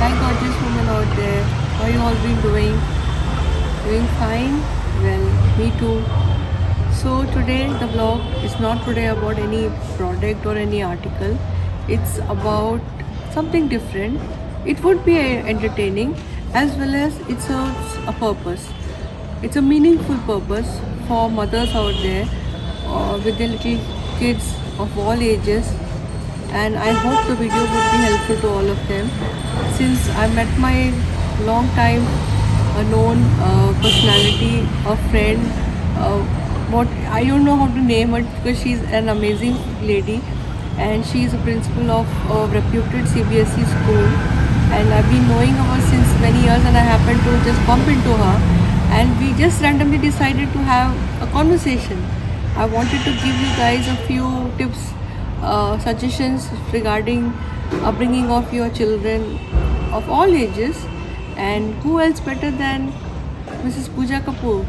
Hi, gorgeous women out there. How you all been doing? Doing fine? Well, me too. So today the vlog is not today about any product or any article. It's about something different. It would be entertaining as well as it serves a purpose. It's a meaningful purpose for mothers out there with their little kids of all ages, and I hope the video would be helpful to all of them. Since I met my long time known personality, a friend, uh, what I don't know how to name her because she's an amazing lady, and she is a principal of a reputed CBSE school, and I've been knowing her since many years, and I happened to just bump into her, and we just randomly decided to have a conversation. I wanted to give you guys a few tips, suggestions regarding upbringing of your children of all ages, and who else better than Mrs. Pooja Kapoor?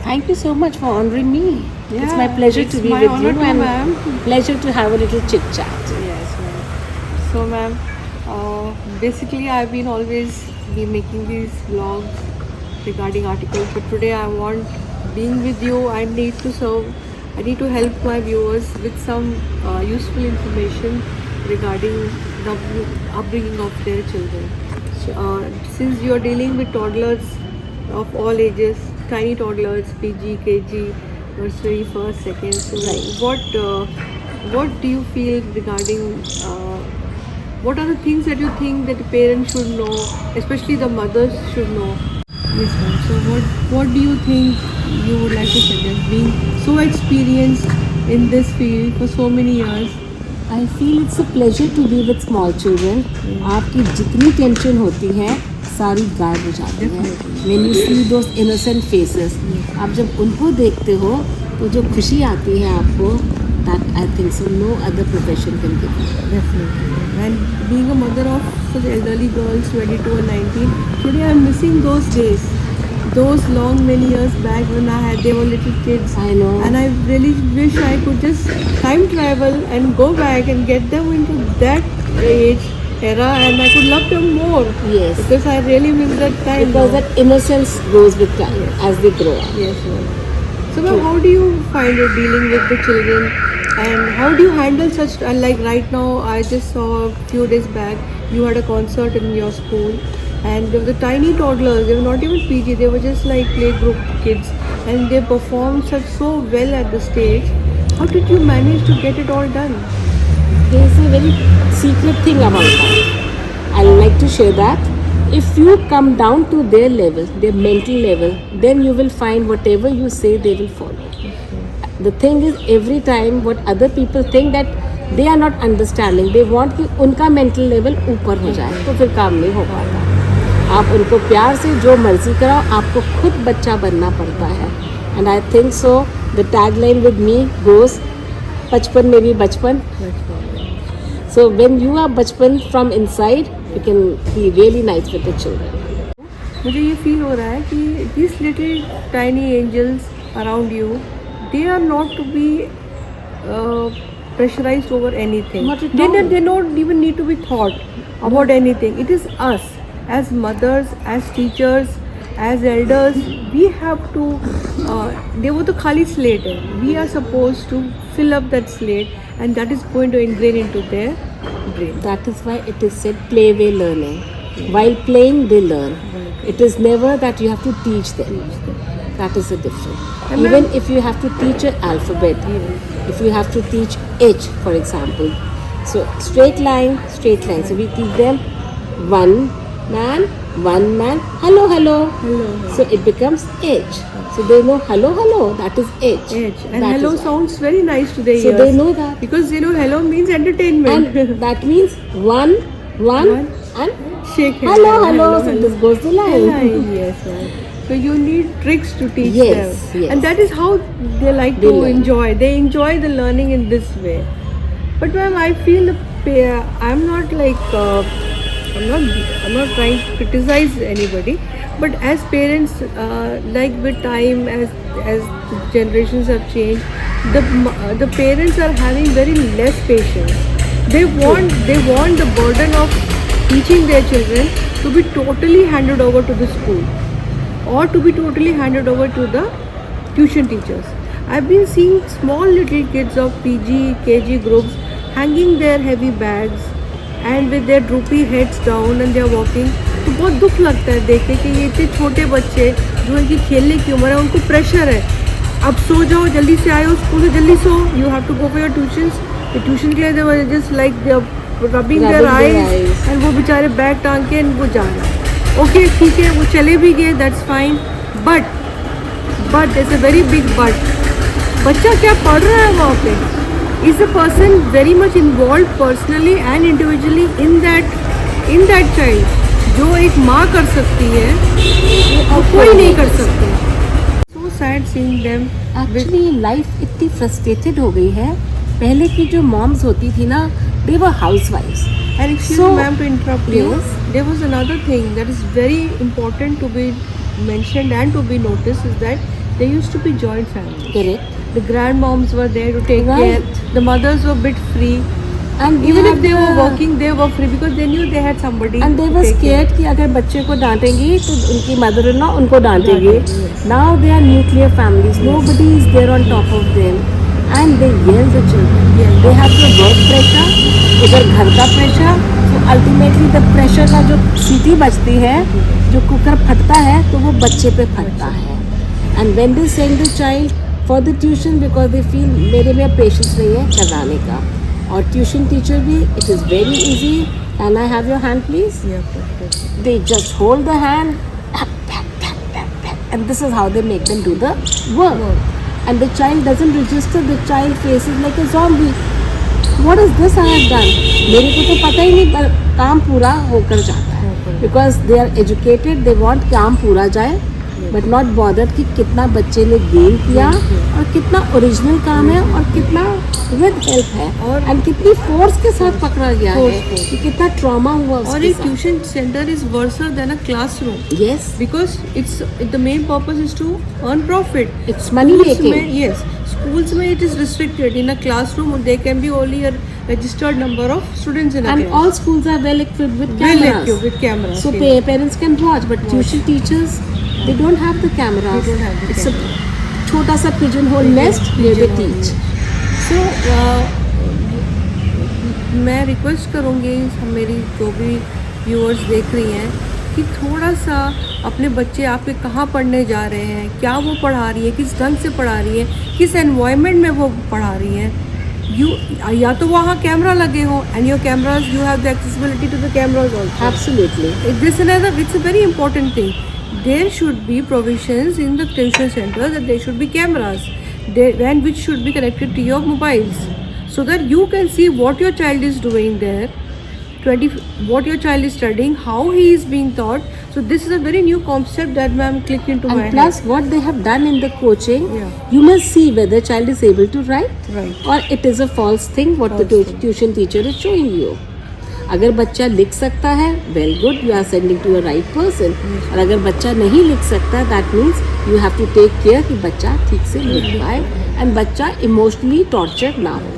Thank you so much for honoring me. It's Yeah, my pleasure it's to be my with honor you too, and ma'am. pleasure to have a little chit chat. Yes, ma'am. So, ma'am, basically, I've been always be making these vlogs regarding articles, but today I want, being with you, I need to serve. I need to help my viewers with some useful information regarding the upbringing of their children. Since you're dealing with toddlers of all ages, tiny toddlers, PG, KG, nursery, first, second. So, what do you feel regarding? What are the things that you think that the parents should know, especially the mothers should know? Yes, ma'am. So, what do you think you would like to suggest? Being so experienced in this field for so many years. I feel it's a pleasure to be with small children. आपकी जितनी tension होती है सारी गायब हो जाती है. When you see those innocent faces, आप जब उनको देखते हो तो जो खुशी आती है आपको, that I think so no other profession can give you. Definitely. And being a mother of such elderly girls, 22 and 19, today I'm missing those days. Those long many years back when they were little kids. I know. And I really wish I could just time travel and go back and get them into that age, era, and I could love them more. Yes. Because I really miss that time. Because now. that innocence grows with time as they grow up. Yes, ma'am. So, ma'am, how do you find it dealing with the children, and how do you handle such? Like right now, I just saw a few days back you had a concert in your school, and there were the tiny toddlers. They were not even PG. They were just like playgroup kids, and they performed so well at the stage. How did you manage to get it all done? There's a very secret thing about that. I like to share that. If you come down to their level, their mental level, then you will find whatever you say they will follow. The thing is, every time what other people think that they are not understanding, they want कि उनका mental level ऊपर हो जाए, तो फिर काम नहीं हो पाता. आप उनको प्यार से जो मर्जी कराओ, आपको खुद बच्चा बनना पड़ता है. And I think so. The tagline with me goes, बचपन में भी बचपन. So when you are बचपन from inside, you can be really nice with the children. मुझे ये फील हो रहा है कि these little tiny angels around you, they are not to be pressurized over anything. Not at all. They don't even need to be thought about anything. It is us as mothers, as teachers, as elders. We have to. They वो तो खाली slate है. We are supposed to fill up that slate, and that is going to ingrain into their brain. That is why it is said play way learning. While playing, they learn. It is never that you have to teach them. That is the difference. Even if you have to teach an alphabet, if you have to teach H, for example. So straight line. So we teach them one man, hello, hello. So it becomes H. So they know hello, that is H. And That hello is why. sounds very nice to their So ears. they know that. Because hello means entertainment. And that means one and Shake hands. hello. So this goes the line. Yes, ma'am. So you need tricks to teach Yes, them. yes. And that is how they like They to learn. enjoy. They enjoy the learning in this way. But ma'am, I feel I'm not like I'm not trying to criticize anybody, but as parents, like with time, as the generations have changed, the parents are having very less patience. They want the burden of teaching their children to be totally handed over to the school or to be totally handed over to the tuition teachers. I've been seeing small little kids of PG, KG groups hanging their heavy bags and with their droopy heads down and they are walking. तो बहुत दुख लगता है देख के कि ये इतने छोटे बच्चे जो इनकी खेलने की उम्र है उनको प्रेशर है, अब सो जाओ, जल्दी से आए हो स्कूल से, जल्दी so, you have to go for your tuitions. Tuition के लिए they were just like they rubbing their eyes and वो बेचारे बैग टांग के वो जा रहे हैं. ओके ठीक है, वो चले भी गए, that's fine, but there is a very big but. बच्चा क्या पढ़ रहा है वहाँ पे? Is a person very much involve personally and individually in that child. जो एक माँ कर सकती है वो कोई नहीं कर सकता. So sad seeing them. Actually life इतनी फ्रस्ट्रेटेड हो गई है. पहले की जो मॉम्स होती थी ना, दे वर हाउसवाइफ्स. And excuse So, me, ma'am, to interrupt you. yes. There was another thing that is very important to be mentioned and to be noticed is that there used to be joint families. Correct. The grandmoms were there to take Right. care. The mothers were a bit free. And Even if they were working, they were free because they knew they had somebody. And they to were take care. scared कि अगर बच्चे को डांटेंगी तो उनकी mother in law उनको डांटेगी. डांटेगी, yes. Now they are nuclear families. Nobody is there on top of them. And they yell the children. Yeah. They have the work pressure, उधर घर का pressure. So ultimately the pressure का जो सीटी बजती है, जो कुकर फटता है, तो वो बच्चे पे फटता है. And when they send the child for the tuition because they feel मेरे में patience नहीं है कराने का. और ट्यूशन टीचर भी, it is very easy. Can I have your hand please? Yeah, perfect. They just hold the hand and this is how they make them do the work. And the child doesn't register. The child faces like a zombie. What is this I have done? मेरे को तो पता ही नहीं, पर काम पूरा होकर जाता है. Because they are educated, they want काम पूरा जाए, but not bothered कि कितना बच्चे ने गेन किया और कितना ओरिजिनल काम है और कितना विद हेल्प है और एंड कितनी फोर्स के साथ पकड़ा गया है Force. कि कितना ट्रॉमा हुआ और उसके एक साथ. Tuition centre is वर्सर then a classroom. Yes, Because it's the main purpose is to earn profit. it's money Schools making. में, yes, schools में it is restricted. In a classroom, there can be only a registered number of students in a And class. all schools are well equipped with Well cameras. equipped with cameras. So yes. parents can watch, but tuition teachers, they don't have the cameras. They don't have the It's a छोटा सा pigeon hole nest where they teach. So मैं request करूँगी मेरी जो भी viewers देख रही हैं कि थोड़ा सा अपने बच्चे आपके कहाँ पढ़ने जा रहे हैं, क्या वो पढ़ा रही है, किस ढंग से पढ़ा रही है, किस एनवायरनमेंट में वो पढ़ा रही हैं. या तो वहाँ कैमरा लगे हो and your cameras you have the accessibility to the cameras also. Absolutely. This another, it's a very important thing. There should be provisions in the tuition center that there should be cameras and which should be connected to your mobiles so that you can see what your child is doing there, what your child is studying, how he is being taught. So this is a very new concept that ma'am clicked into my And plus what they have done in the coaching, Yeah. you must see whether child is able to write head. Right. or it is a false thing what the False thing. tuition teacher is showing you. अगर बच्चा लिख सकता है, well good, you are sending to a right person. और अगर बच्चा नहीं लिख सकता, that means you have to take care कि बच्चा ठीक से लिख पाए एंड बच्चा इमोशनली टॉर्चर ना हो.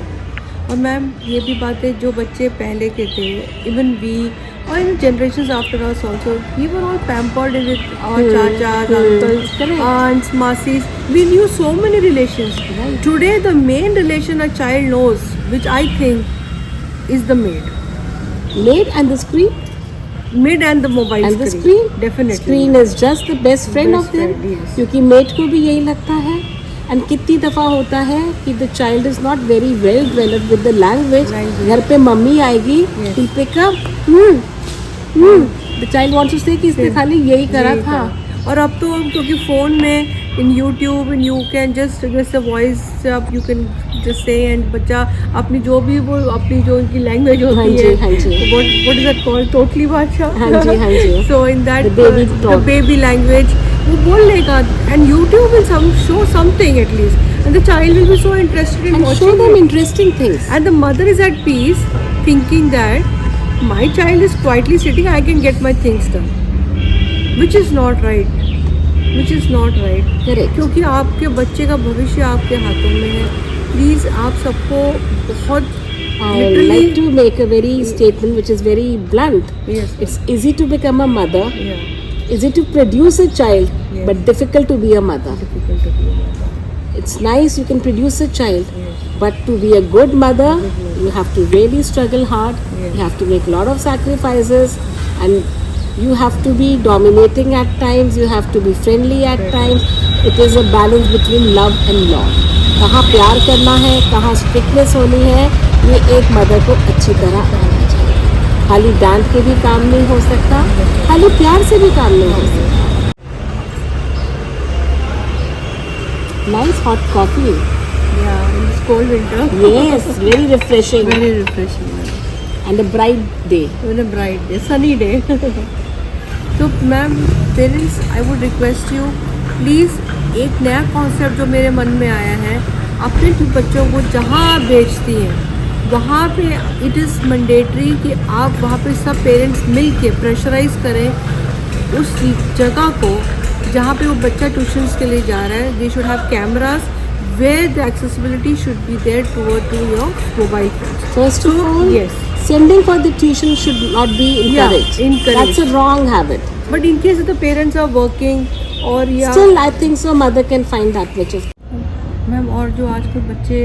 और मैम ये भी बात है, जो बच्चे पहले के थे, even we or in generations after us also, we were all pampered with our chachas, uncles, Correct. aunts, masis. We knew so many relations. Right. Today the main relation a child knows, which I think is the maid And the screen and the mobile and the screen. screen. Definitely. Screen is just the best friend Best of them. friend, yes. क्योंकि met को भी यही लगता है. And कितनी दफ़ा होता है कि the child is not very well developed with the language. Language. घर पे मम्मी आएगी, Yes. he'll pick up. The child wants to say कि इसने खाली यही करा यही था. और अब तो क्योंकि फ़ोन में इन YouTube in you can just voice से आप you can just say and बच्चा अपनी जो भी वो अपनी जो उनकी लैंग्वेज हाँ होती जी, है, हाँ जी. What is that called, totally भाषा. हाँ जी, हाँ जी. So in that The baby talk. Baby language वो बोल लेगा and YouTube will show something atleast and the child will be so interested in And show watching them interesting things. and the mother is at peace thinking that my child is quietly sitting, I can get my things done, which is not right. Correct. क्योंकि आपके बच्चे का भविष्य आपके हाथों में है. Please आप सबको बहुत I Literally- like to make a very statement which is very blunt. Yes. It's easy to become a mother, Yeah. easy to produce a child, Yes. but difficult to be a mother. Difficult to be a mother. It's nice you can produce a child, Yes. but to be a good mother, you have to really struggle hard. Yes. You have to make a lot of sacrifices, and you have to be dominating at times. You have to be friendly at times. It is a balance between love and law. कहाँ प्यार करना है, कहाँ strictness होनी है, ये एक mother को अच्छी तरह आना चाहिए. खाली डांट के भी काम नहीं हो सकता, खाली प्यार से भी काम नहीं हो सकता. Nice hot coffee. Yeah, in this cold winter. Yes, very refreshing. Very refreshing. And a bright day. On a bright day, sunny day. तो ma'am parents I would request you please एक नया कॉन्सेप्ट जो मेरे मन में आया है, अपने बच्चों को जहाँ आप भेजती हैं वहाँ पे इट इज़ मैंडेटरी कि आप वहाँ पे सब पेरेंट्स मिल के प्रेशराइज करें उस जगह को जहाँ पे वो बच्चा ट्यूशन्स के लिए जा रहा है. They should have cameras where the accessibility should be there to your mobile phones. First of all, Yes. sending for the tuition should not be encouraged. encouraged. That's a wrong habit. But in case the parents are working और या Still, I think so. Mother can find that much of. Ma'am और जो आजकल बच्चे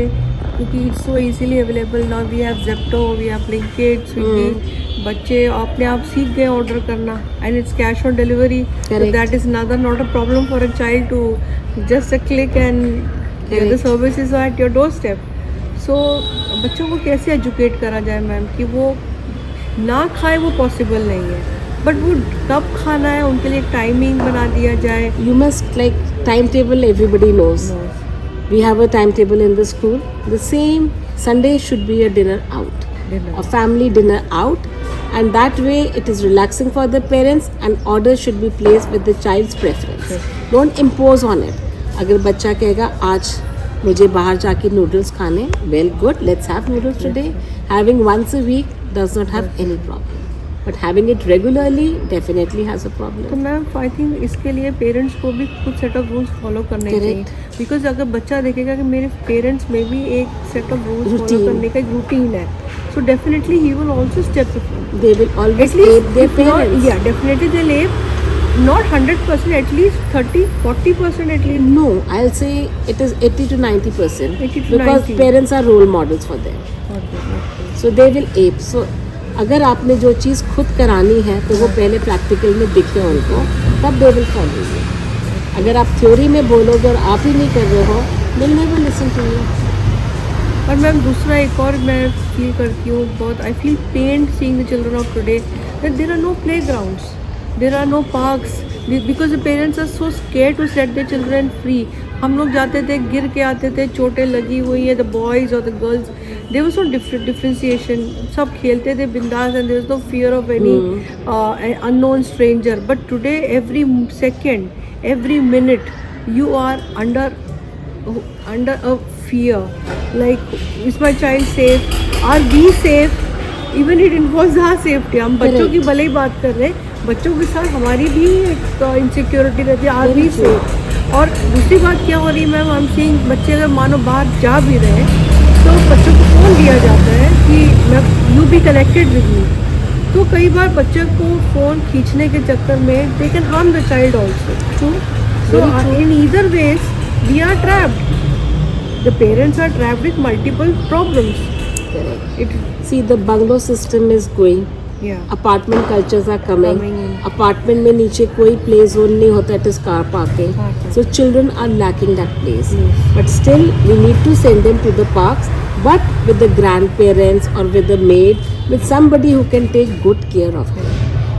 क्योंकि it's so easily available now we have Zepto we have Blinkit Swiggy बच्चे अपने आप सीख गए ऑर्डर करना and it's cash on delivery Correct. That is not a problem for a child to just a click and the Correct. Services are at your door step. So बच्चों को कैसे educate करा जाए मैम कि वो ना खाए वो पॉसिबल नहीं है बट वो कब खाना है उनके लिए एक टाइमिंग बना दिया जाए. You must like timetable. Everybody knows. We have a timetable in the school. The same Sunday should be a dinner out, Dinner. a family dinner out, and that way it is relaxing for the parents. And order should be placed with the child's preference. Yes. Don't impose on it. अगर बच्चा कहेगा आज मुझे बाहर जाके noodles खाने, well good, let's have noodles today. Having once a week does not have any problem, but having it regularly definitely has a तो problem. Ma'am I think इसके लिए पेरेंट्स को भी कुछ सेट ऑफ रूल्स फॉलो करने Correct. चाहिए because अगर बच्चा देखेगा कि मेरे पेरेंट्स में भी एक set of rules follow Routine. करने का एक रूटीन है so definitely he will also step They will always aid their parents. या डेफिनेटली दे लेव not 100% at least 30-40% at least. No, I'll say it is 80 to 90%. 80 to because 90. parents are role models for them. So they will ape. So अगर आपने जो चीज़ खुद करानी है तो वो पहले प्रैक्टिकल में दिखे उनको, तब दे विल फॉलो यू. अगर आप थ्योरी में बोलोगे और आप ही नहीं कर रहे हो, they'll never listen to you. और मैम दूसरा एक और मैं फील करती हूँ बहुत I feel pain seeing the children of today that there are no playgrounds there are no parks because the parents are so scared to set their children free. हम लोग जाते थे गिर के आते थे चोटें लगी हुई है द बॉयज़ और the girls there was no differentiation सब खेलते थे बिंदास and there was no fear of any unknown stranger. But today every second every minute you are under a fear like is my child safe, are we safe, even it involves our safety. हम बच्चों की भले ही बात कर रहे हैं बच्चों के साथ हमारी भी एक इनसिक्योरिटी रहती है, आर वी सेफ. और दूसरी बात क्या हो रही है मैम आई एम सीइंग बच्चे अगर मानो बाहर जा भी रहे हैं तो बच्चों को फ़ोन दिया जाता है कि मैं you be connected with me. तो कई बार बच्चे को फ़ोन खींचने के चक्कर में they can harm the child also. So in either ways we are trapped. The parents are trapped with multiple problems. Correct. It See, the bungalow system is going. yeah. Apartment cultures are coming. Coming in. Apartment में नीचे कोई play zone नहीं होता. It is car parking. Parking. So children are lacking that place. Yes. But still, we need to send them to the parks. But with the grandparents or with the maid, with somebody who can take good care of them.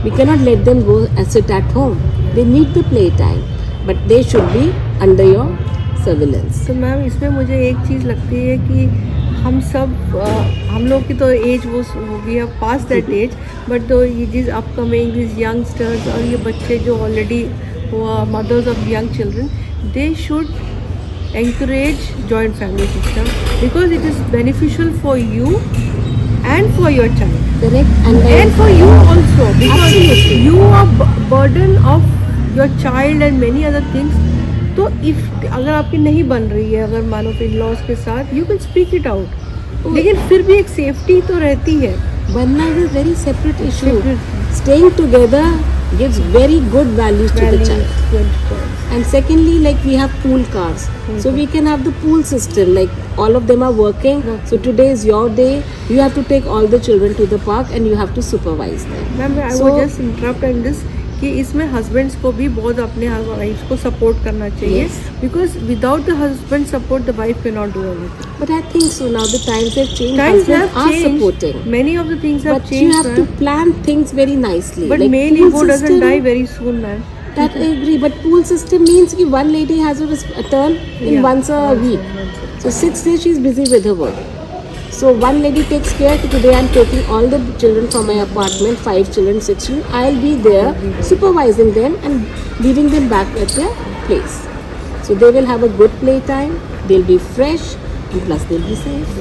We cannot let them go and sit at home. They need the playtime. But they should be under your surveillance. तो ma'am इसमें मुझे एक चीज़ लगती है कि हम सब हम लोग की तो एज वो we have pass that age but though ये चीज़ अपकमिंग दिस यंगस्टर्स और ये बच्चे जो already mothers of young children they should encourage joint family system because it is beneficial for you and for your child. Correct. And for you also because Absolutely. you are burden of your child and many other things. तो if अगर आपकी नहीं बन रही है अगर मानो in laws के साथ you can speak it out लेकिन फिर भी एक सेफ्टी तो रहती है. Banna is a very separate issue. Separate. Staying together gives very good values to the child. Values. And secondly, like we have pool cars, so we can have the pool system. Like all of them are working. So today is your day. You have to take all the children to the park and you have to supervise them. Ma'am I So- वो just interrupt in this कि इसमें husbands को भी बहुत अपने wife को support करना चाहिए, Yes. Because without the husband support the wife can not do anything. But I think so now the times have changed. Times Husbands have are changed. supporting. Many of the things have But changed. you have to plan things very nicely. But Like male pool ego doesn't system, die very soon, man. That I agree. But pool system means that one lady has a turn in Yeah. once a week. So 6 days she's busy with her work. So one lady takes care. Today I'm taking all the children from my apartment, 5 children, 6 children. I'll be there supervising them and leaving them back at their place. So they will have a good playtime. They'll be fresh and plus they'll be safe.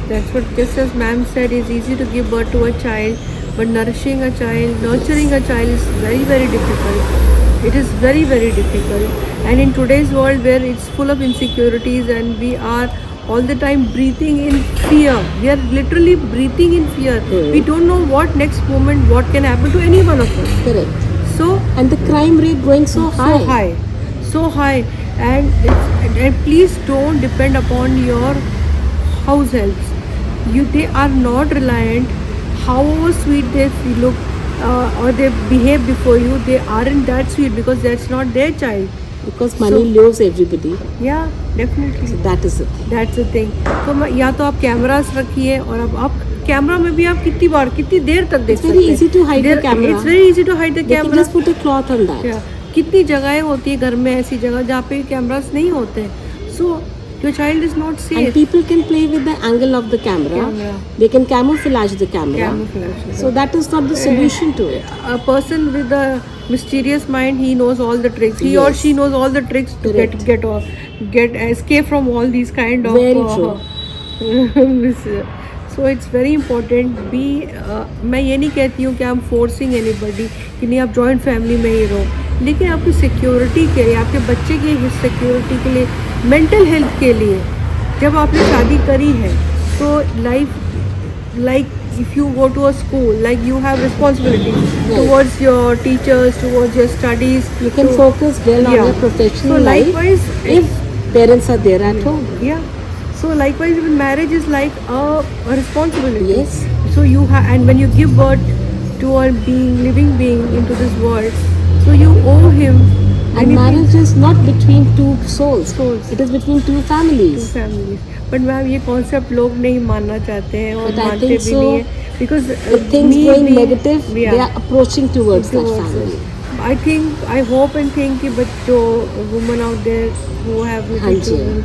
That's what, just as ma'am said, it's easy to give birth to a child, but nourishing a child, nurturing a child is very, very difficult. It is very, very difficult. And in today's world where it's full of insecurities and we are all the time breathing in fear, we are literally breathing in fear. We don't know what next moment, what can happen to any one of us. Correct. So And the crime rate going so high. so high, and please don't depend upon your house helps. They are not reliant. However sweet they look or they behave before you, they aren't that sweet because that's not their child. Because money So- lures everybody. Yeah, definitely. So that is it. That's the thing. तो या तो आप cameras रखिए, और अब आप camera में भी आप कितनी देर तक देख It's सकते very हैं. easy to hide the camera. It's very easy to hide the They can camera. just put a cloth on that. Yeah. कितनी जगहें होती है घर में, ऐसी जगह जहाँ पे कैमरास नहीं होते हैं. So your child is not And safe. people can play with the angle of the camera. Camera. They can camouflage the camera. Camouflage. So that is not the solution to it. A person with a mysterious mind, he knows all the tricks. He or Yes. she knows all the tricks to Correct. get escape from all these kind of. Very true. So it's very important. मैं ये नहीं कहती हूँ कि I'm forcing anybody कि नहीं आप joint family में ही रहो, लेकिन आपकी सिक्योरिटी के लिए, आपके बच्चे की सिक्योरिटी के लिए, मेंटल हेल्थ के लिए, जब आपने शादी करी है तो like if you go to a school, like you have responsibility towards your teachers, towards your studies. You can focus well on Yeah. your professional So life likewise, if parents are there at home. yeah. So likewise, even marriage is like a responsibility. Yes. So you have, and when you give birth to a living being into this world, so you owe him. And anything. marriage is not between two souls. Souls. It is between two Two families. families. But ma'am ये concept लोग नहीं मानना चाहते हैं और But I मानते think भी so. नहीं है, because The things me going being- negative, Yeah. they are approaching towards that Towards family. I think, I hope and think कि बच्चों, women out there who have little हाँ जी. children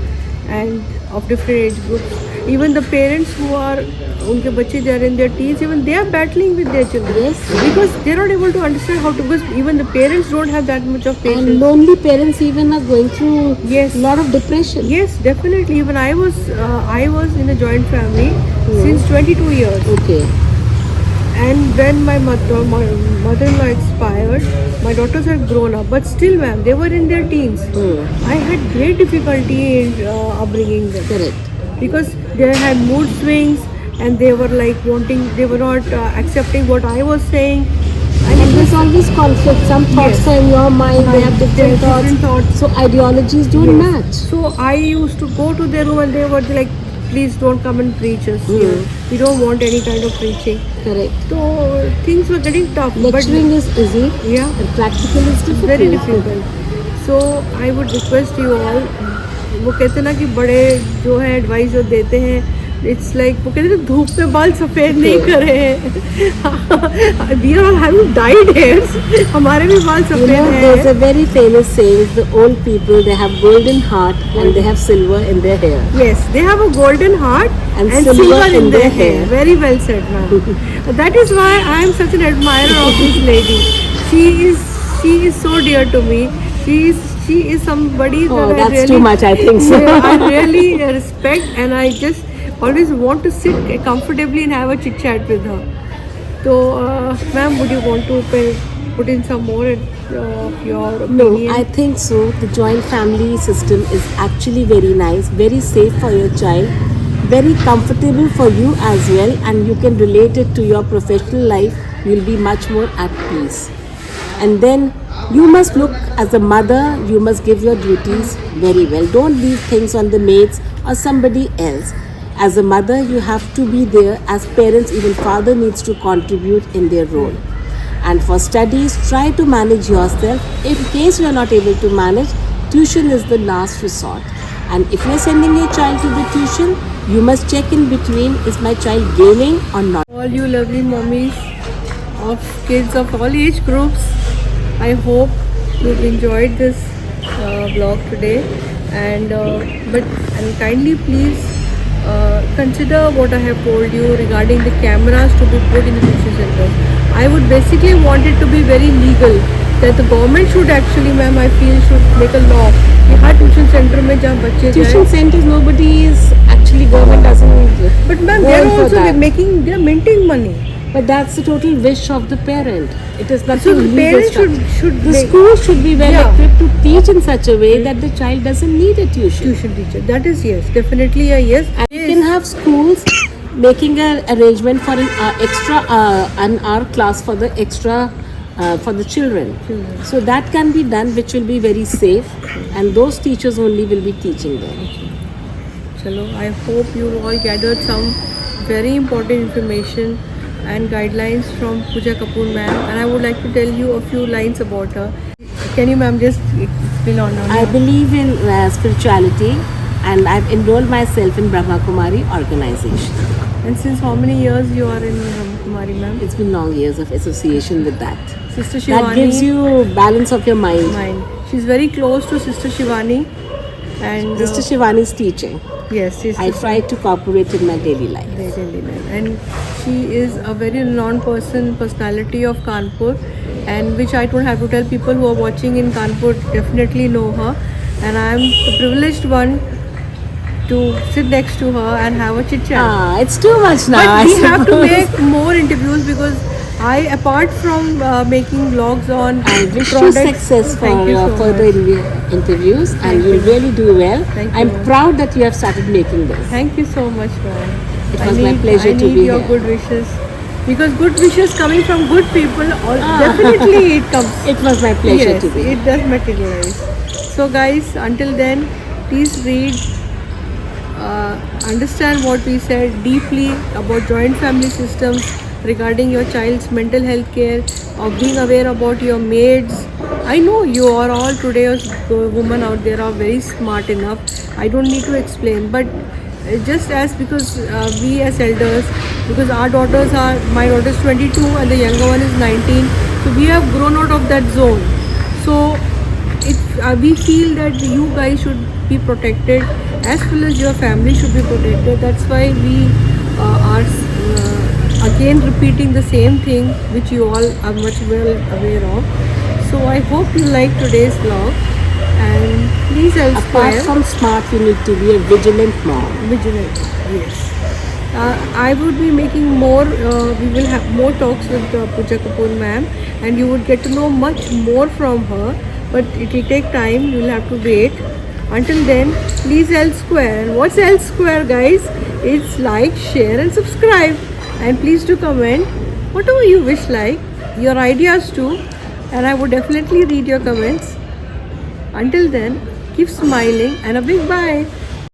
and of different age groups, even the parents who are, उनके बच्चे they are in their teens, even they are battling with their children. Yes. Because they are not able to understand how to, because even the parents don't have that much of And patience. lonely parents even are going through Yes. a lot of depression. Yes, definitely. Even I was in a joint family since 22 years. Okay. And when my mother-in-law expired, my daughters had grown up, but still, ma'am, they were in their teens. I had great difficulty in upbringing them Correct. because they had mood swings and they were like they were not accepting what I was saying. And there's always conflict. Some thoughts Yes. are in your mind, they have different thoughts. Different thoughts. So ideologies don't Yes. match. So I used to go to their room and they were like, please don't come and preach us here. We don't want any kind of preaching. Correct. So things were getting tough. Lecturing is easy, But yeah, and practical is difficult. very difficult. So I would request you all, वो कहते हैं ना कि बड़े जो है advice जो देते हैं, इट्स लाइक वो कहते हैं धूप में बाल सफ़ेद नहीं करे हैं. We are all having dyed hairs. हमारे भी बाल You सफ़ेद know, there's a हैं. very famous saying, the old people, they have golden heart and they have silver in their hair. Yes, they have a golden heart And and silver silver in in their their hair. hair. Very well said, ma'am. That is why I am such an admirer of this lady. She is so dear to me. She is somebody Oh, that I that's really, too much, I think so. I really respect, and I just always want to sit comfortably and have a chit chat with her. So, ma'am, would you want to put in some more of your No, opinion? I think so. The joint family system is actually very nice, very safe for your child. very comfortable for you as well, and you can relate it to your professional life. You'll be much more at peace. And then you must look as a mother, you must give your duties very well. Don't leave things on the maids or somebody else. As a mother, you have to be there. As parents, even father needs to contribute in their role. And for studies, try to manage yourself. In case you are not able to manage, tuition is the last resort. And if you are sending your child to the tuition, you must check in between, is my child gaining or not? All you lovely mummies of kids of all age groups, I hope you've enjoyed this vlog today, and kindly please consider what I have told you regarding the cameras to be put in the tuition centers. I would basically want it to be very legal, that the government should actually, ma'am, I feel should make a law कि हर tuition centre में जहाँ बच्चे Tuition centers, nobody is actually, government doesn't. but ma'am, they are also making, they are minting money. But that's the total wish of the parent. It is nothing So the legal parents structure. should The make school should be well Yeah. equipped to teach in such a way that the child doesn't need a tuition. tuition teacher. That is yes, definitely a yes. And you can have schools making an arrangement for an hour class for the extra for the children. So that can be done, which will be very safe, and those teachers only will be teaching them. Chalo, I hope you all gathered some very important information and guidelines from Pooja Kapoor ma'am, and I would like to tell you a few lines about her. Can you ma'am just explain on her? I believe in spirituality, and I've enrolled myself in Brahma Kumari organization. And since how many years you are in Kumari ma'am? It's been long years of association with that. Sister Shivani. That gives you balance of your mind. She's very close to Sister Shivani, and Sister Shivani's teaching, yes, I try to incorporate in my daily life. and she is a very renowned personality of Kanpur, and which I don't have to tell, people who are watching in Kanpur definitely know her, and I am the privileged one to sit next to her and have a chit chat. It's too much now. But I we have to suppose. make more interviews, because I, apart from making vlogs on I wish you products, success for thank you so further much. interviews, Thank and you'll you. really do well. Thank I'm you. proud that you have started making this. Thank you so much, ma'am. It was my pleasure I to need be your here. good wishes, because good wishes coming from good people, definitely it comes. It was my pleasure Yes, to be here. it does materialize. So guys, until then, please read, understand what we said deeply about joint family systems, regarding your child's mental health care, or being aware about your maids. I know you are all today's women out there are very smart enough. I don't need to explain, but just as, because we as elders, because our daughters are, my daughter is 22 and the younger one is 19, so we have grown out of that zone. So we feel that you guys should be protected as well as your family should be protected. That's why we are again repeating the same thing which you all are much well aware of. So I hope you like today's vlog, and please Apart from smart, you need to be a vigilant mom. vigilant. Yes. I would be making more, we will have more talks with Pooja Kapoor ma'am, and you would get to know much more from her, but it will take time, you will have to wait. Until then, please L Square. And what's L Square, guys? It's like, share and subscribe, and please do comment whatever you wish, like your ideas too, and I would definitely read your comments. Until then, keep smiling and a big bye.